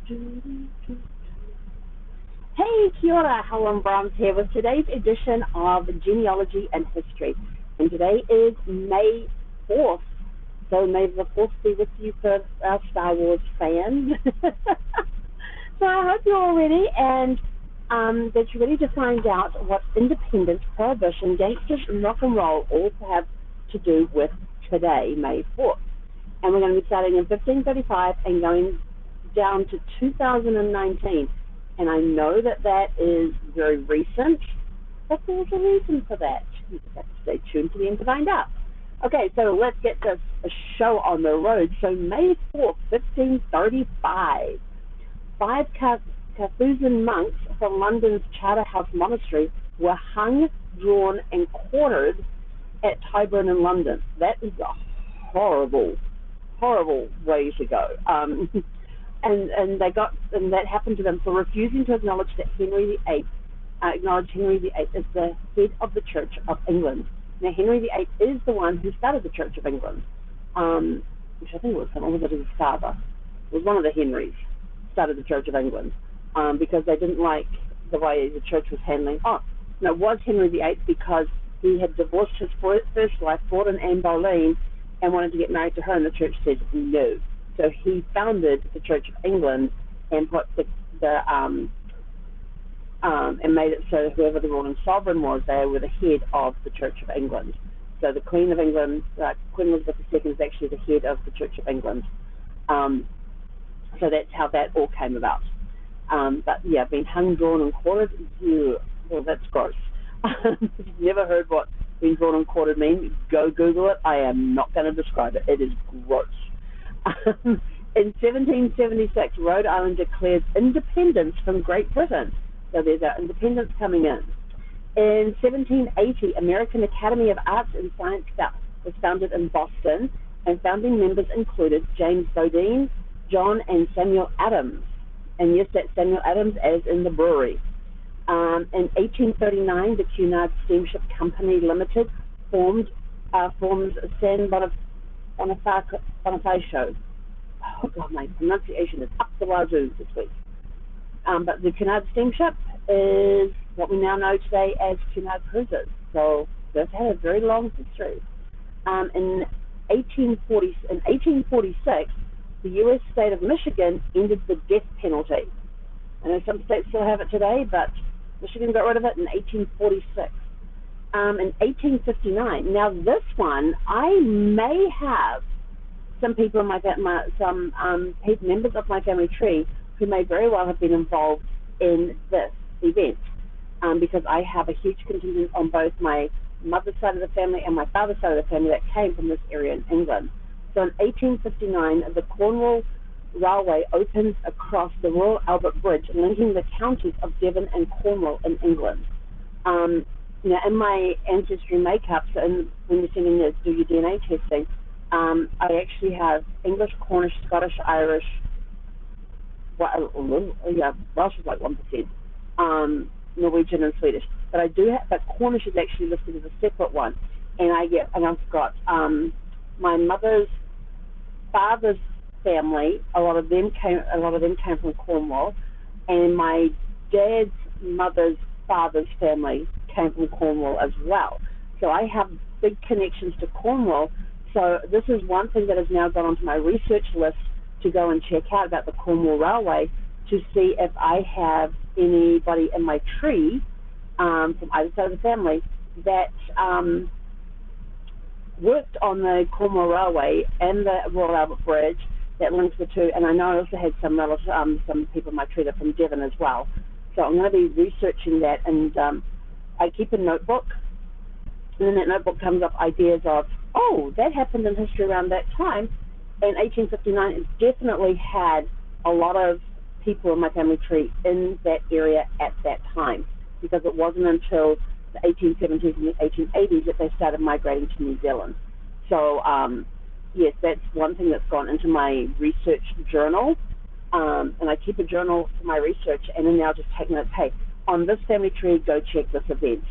Hey, kia ora, Helen Brahms here with today's edition of Genealogy and History. And today is May 4th, so may the 4th be with you for our Star Wars fans. So I hope you're all ready and that you're ready to find out what independence, prohibition, gangsters, and rock and roll all have to do with today, May 4th. And we're going to be starting in 1535 and going down to 2019. And I know that that is very recent, but there's a reason for that. You just have to stay tuned to the end to find out. Okay, so let's get this show on the road. So May 4th, 1535, 5 Capuchin monks from London's Charterhouse Monastery were hung, drawn, and quartered at Tyburn in London. That is a horrible way to go. And that happened to them for refusing to acknowledge that Henry VIII is the head of the Church of England. Now, Henry VIII is the one who started the Church of England, which I think was him, or was it his father? It was one of the Henrys started the Church of England because they didn't like the way the church was handling. Oh, no, it was Henry VIII because he had divorced his first wife, brought in Anne Boleyn, and wanted to get married to her, and the church said no. So he founded the Church of England and put and made it so whoever the ruling sovereign was, they were the head of the Church of England. So the Queen of England, Queen Elizabeth II, is actually the head of the Church of England. So that's how that all came about. But yeah, being hung, drawn, and quartered, well, that's gross. If you've never heard what being drawn and quartered means, go Google it. I am not going to describe it. It is gross. In 1776, Rhode Island declared independence from Great Britain. So there's our independence coming in. In 1780, American Academy of Arts and Science was founded in Boston, and founding members included James Bodine, John and Samuel Adams. And yes, that's Samuel Adams, as in the brewery. In 1839, the Cunard Steamship Company Limited forms San Bonifacio. Oh God, my pronunciation is up the wazoo this week. But the Cunard Steamship is what we now know today as Cunard Cruises. So they've had a very long history. In 1846, the U.S. state of Michigan ended the death penalty. I know some states still have it today, but Michigan got rid of it in 1846. In 1859, now this one, I may have some people in my members of my family tree who may very well have been involved in this event, because I have a huge contingent on both my mother's side of the family and my father's side of the family that came from this area in England. So in 1859, the Cornwall Railway opened across the Royal Albert Bridge, linking the counties of Devon and Cornwall in England. Now, in my ancestry makeup, so when you're sending to do your DNA testing, I actually have English, Cornish, Scottish, Irish, Welsh is like 1%, Norwegian and Swedish. But I do have, but Cornish is actually listed as a separate one, and I've got my mother's father's family. A lot of them came from Cornwall, and my dad's mother's father's family came from Cornwall as well. So I have big connections to Cornwall. So this is one thing that has now gone onto my research list to go and check out about the Cornwall Railway, to see if I have anybody in my tree from either side of the family that worked on the Cornwall Railway and the Royal Albert Bridge that links the two. And I know I also had some relatives, some people in my tree that are from Devon as well. So I'm going to be researching that, and I keep a notebook, and in that notebook comes up ideas of, oh, that happened in history around that time. In 1859, it definitely had a lot of people in my family tree in that area at that time, because it wasn't until the 1870s and the 1880s that they started migrating to New Zealand. So, yes, that's one thing that's gone into my research journal, and I keep a journal for my research, and then now just take notes, hey, on this family tree, go check this event,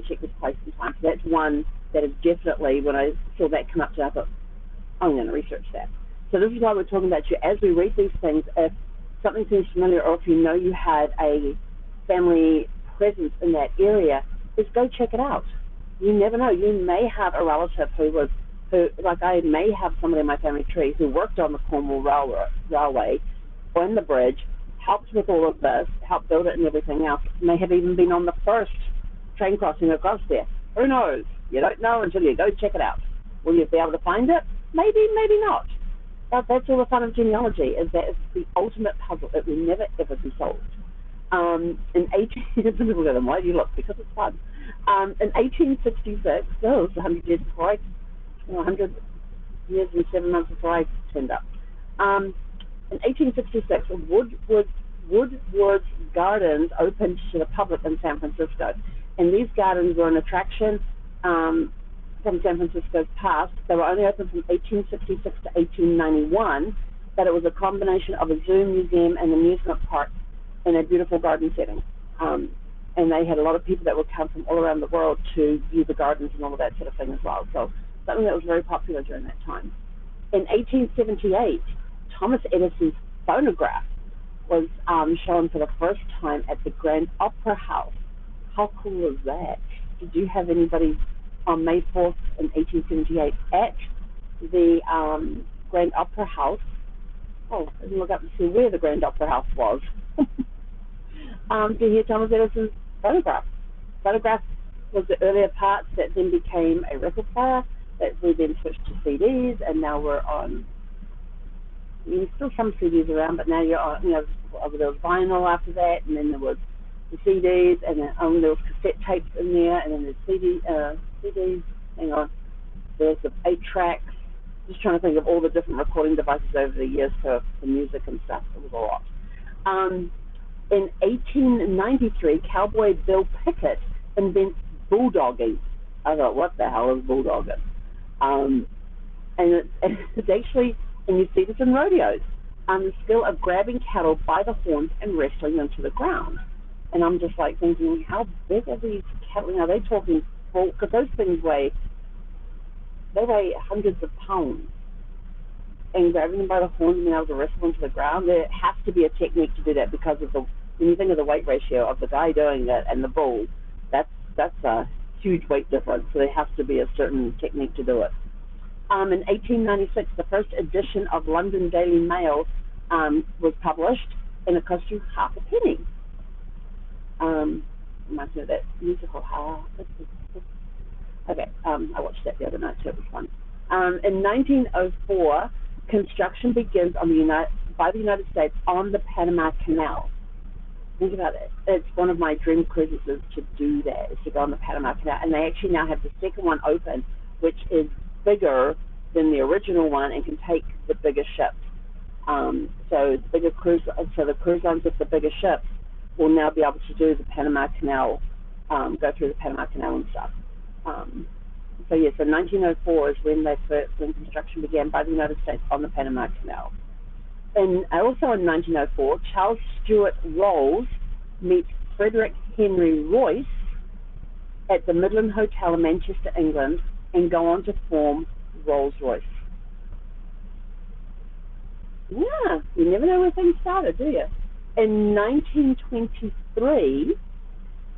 check this place and time. So that's one that is definitely, when I saw that come up to, I thought, I'm going to research that. So this is why we're talking about you as we read these things. If something seems familiar, or if you know you had a family presence in that area, is go check it out. You never know. You may have a relative who, like I may have somebody in my family tree who worked on the Cornwall Railway, on the bridge, helped with all of this, helped build it and everything else, may have even been on the first train crossing across there. Who knows? You don't know until you go check it out. Will you be able to find it? Maybe, maybe not. But that's all the fun of genealogy, is that it's the ultimate puzzle. It will never, ever be solved. In 18, why do you look? Because it's fun. In 1866, so it's 100 years before 100 years and 7 months before I turned up. In 1866, Woodward's Gardens opened to the public in San Francisco. And these gardens were an attraction from San Francisco's past. They were only open from 1866 to 1891, but it was a combination of a zoo, museum, and amusement park in a beautiful garden setting. And they had a lot of people that would come from all around the world to view the gardens and all of that sort of thing as well. So something that was very popular during that time. In 1878, Thomas Edison's phonograph was shown for the first time at the Grand Opera House. How cool was that? Did you have anybody on May 4th in 1878 at the Grand Opera House? Oh, I didn't look up to see where the Grand Opera House was. To hear Thomas Edison's phonograph. Phonograph was the earlier parts that then became a record player, that we then switched to CDs, and now we're on, there's still some CDs around, but now you're on, there was vinyl after that, and then there was the CDs, and then there was cassette tapes in there, and then there's CDs, hang on, there's the 8 tracks. Just trying to think of all the different recording devices over the years for music and stuff. It was a lot. In 1893, cowboy Bill Pickett invents bulldogging. I thought, what the hell is bulldogging? And it's actually, and you see this in rodeos, the skill of grabbing cattle by the horns and wrestling them to the ground. And I'm just like thinking, how big are these cattle? Are they talking full? Because those things weigh hundreds of pounds. And grabbing them by the horns and being able to wrestle them to the ground, there has to be a technique to do that, because of when you think of the weight ratio of the guy doing that and the bull, that's a huge weight difference. So there has to be a certain technique to do it. In 1896, the first edition of London Daily Mail was published, and it cost you half a penny. Reminds me of that musical. Okay, I watched that the other night, so it was fun. In 1904, construction begins by the United States on the Panama Canal. Think about it. It's one of my dream cruises is to do that, is to go on the Panama Canal. And they actually now have the second one open, which is bigger than the original one and can take the bigger ships. So the cruise lines with the bigger ships will now be able to do the Panama Canal, go through the Panama Canal and stuff. So yes, in 1904 is when construction began by the United States on the Panama Canal. And also in 1904, Charles Stuart Rolls meets Frederick Henry Royce at the Midland Hotel in Manchester, England, and go on to form Rolls-Royce. Yeah, you never know where things started, do you? In 1923,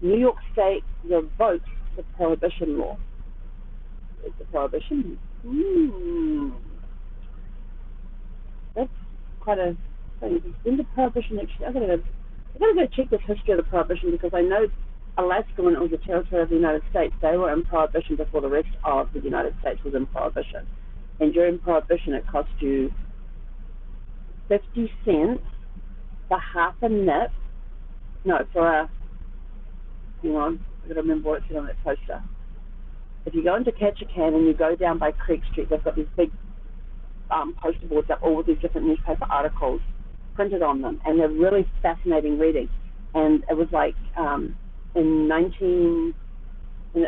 New York State revoked the Prohibition law. Is the Prohibition? That's quite a thing. When did Prohibition actually? I gotta go check this history of the Prohibition, because I know Alaska, when it was a territory of the United States, they were in Prohibition before the rest of the United States was in Prohibition. And during Prohibition, it cost you 50 cents for half a nip. No, for a, hang on, I gotta remember what it said on that poster. If you go into Ketchikan and you go down by Creek Street, they've got these big poster boards up, all with these different newspaper articles printed on them, and they're really fascinating reading. And it was like in the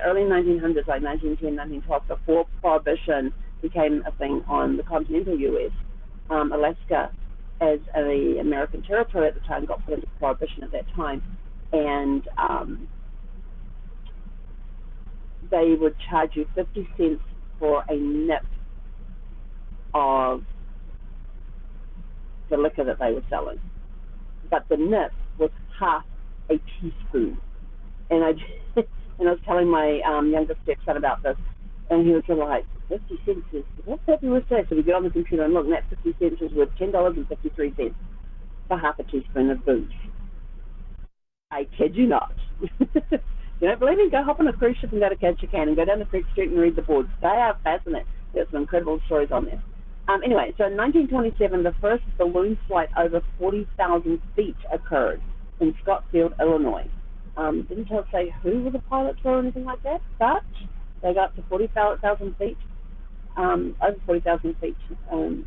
early 1900s, like 1910, 1912, before Prohibition became a thing on the continental U.S., Alaska, as an American territory at the time, got put into Prohibition at that time, and they would charge you 50 cents for a nip of the liquor that they were selling. but the nip was half a teaspoon. And I and I was telling my youngest stepson about this, and he was like, 50 cents is, what's that worth today? So we get on the computer and look, and that 50 cents was worth $10.53 for half a teaspoon of booze. I kid you not. You don't believe me? Go hop on a cruise ship and go to Ketchikan and go down the Creek Street and read the boards. They are fascinating. There's some incredible stories on there. Anyway, so in 1927, the first balloon flight over 40,000 feet occurred in Scottsdale, Illinois. Didn't say who the pilots were or anything like that, but they got to 40,000 feet, over 40,000 feet on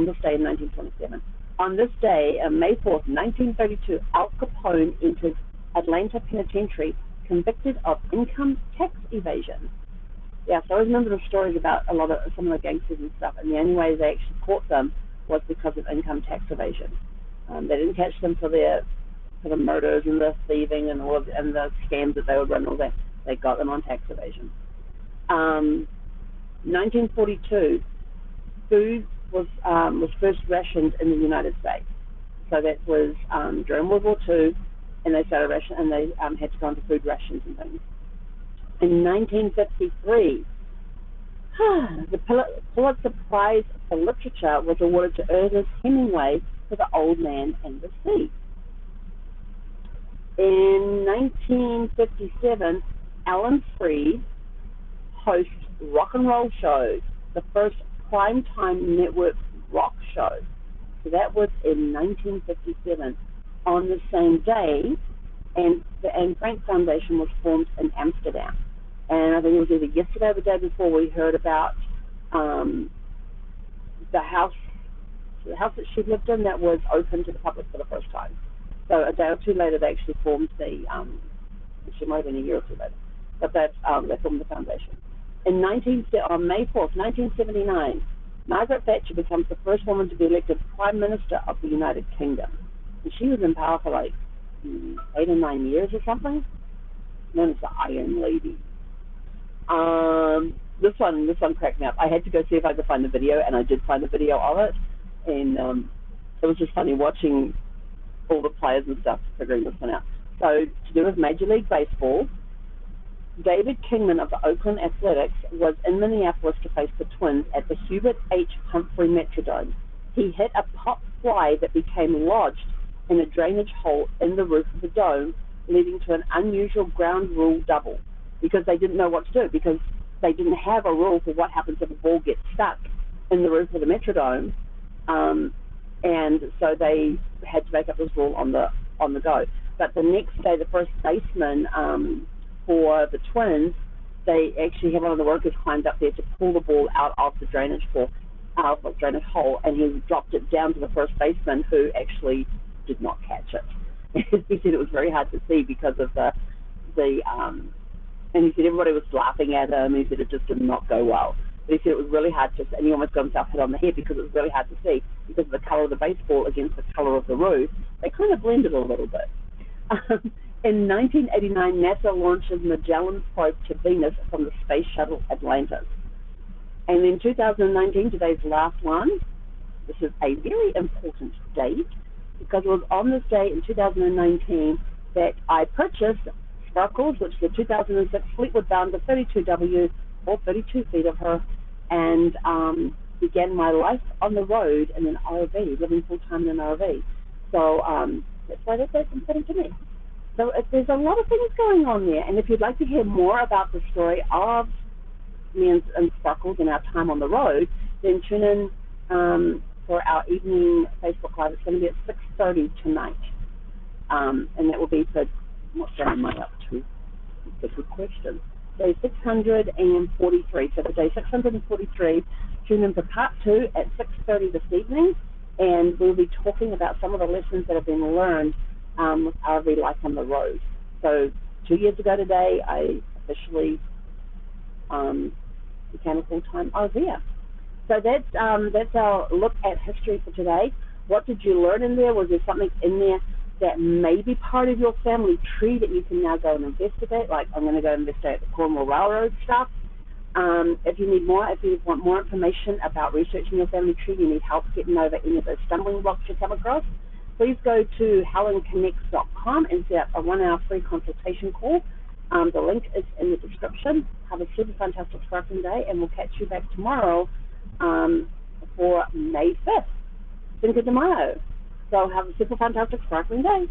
this day in 1927. On this day, May 4th, 1932, Al Capone entered Atlanta Penitentiary convicted of income tax evasion. Yeah, so I remember the stories about some of the gangsters and stuff, and the only way they actually caught them was because of income tax evasion. They didn't catch them for the murders and the thieving and and the scams that they would run, all that. They got them on tax evasion. 1942, food was first rationed in the United States. So that was during World War II, and they started and they had to go into food rations and things. In 1953, the Pulitzer Prize for Literature was awarded to Ernest Hemingway for The Old Man and the Sea. In 1957, Alan Freed hosts rock and roll shows, the first primetime network rock show. So that was in 1957. On the same day, and the Anne Frank Foundation was formed in Amsterdam. And I think it was either yesterday or the day before we heard about the house that she lived in that was open to the public for the first time. So a day or two later, they actually formed she might have been a year or two later, but they formed the foundation. On May 4th, 1979, Margaret Thatcher becomes the first woman to be elected Prime Minister of the United Kingdom. And she was in power for like 8 or 9 years or something. Known as the Iron Lady. This one cracked me up. I had to go see if I could find the video, and I did find the video of it. And it was just funny watching all the players and stuff figuring this one out. So to do with Major League Baseball, David Kingman of the Oakland Athletics was in Minneapolis to face the Twins at the Hubert H. Humphrey Metrodome. He hit a pop fly that became lodged in a drainage hole in the roof of the dome, leading to an unusual ground rule double, because they didn't know what to do, because they didn't have a rule for what happens if a ball gets stuck in the roof of the Metrodome, and so they had to make up this rule on the go. But the next day, the first baseman for the Twins, they actually had one of the workers climbed up there to pull the ball out of the drainage hole, and he dropped it down to the first baseman, who actually did not catch it. He said it was very hard to see because of and he said everybody was laughing at him. He said it just did not go well. But he said it was really hard to, and he almost got himself hit on the head because it was really hard to see because of the color of the baseball against the color of the roof. They kind of blended a little bit. In 1989, NASA launches Magellan probe to Venus from the Space Shuttle Atlantis. And in 2019, today's last one, this is a very important date, because it was on this day in 2019 that I purchased Sparkles, which is a 2006 Fleetwood Bounder 32W, all 32 feet of her, and began my life on the road in an RV, living full-time in an RV. So that's why that's important to me. So there's a lot of things going on there, and if you'd like to hear more about the story of me and Sparkles and our time on the road, then tune in for our evening Facebook Live. It's going to be at 6:30 tonight, and that will be for, what day am I up to? That's a good question. Day 643. So the day 643, tune in for part 2 at 6:30 this evening, and we'll be talking about some of the lessons that have been learned with RV life on the road. So 2 years ago today, I officially became a full-time RVer. So that's our look at history for today. What did you learn in there? Was there something in there that may be part of your family tree that you can now go and investigate? Like, I'm going to go investigate the Cornwall Railroad stuff. If you want more information about researching your family tree, you need help getting over any of those stumbling blocks you come across, please go to helenconnects.com and set up a 1-hour free consultation call. The link is in the description. Have a super fantastic sparkling day, and we'll catch you back tomorrow for May 5th, Cinco de Mayo. So have a super fantastic sparkling day.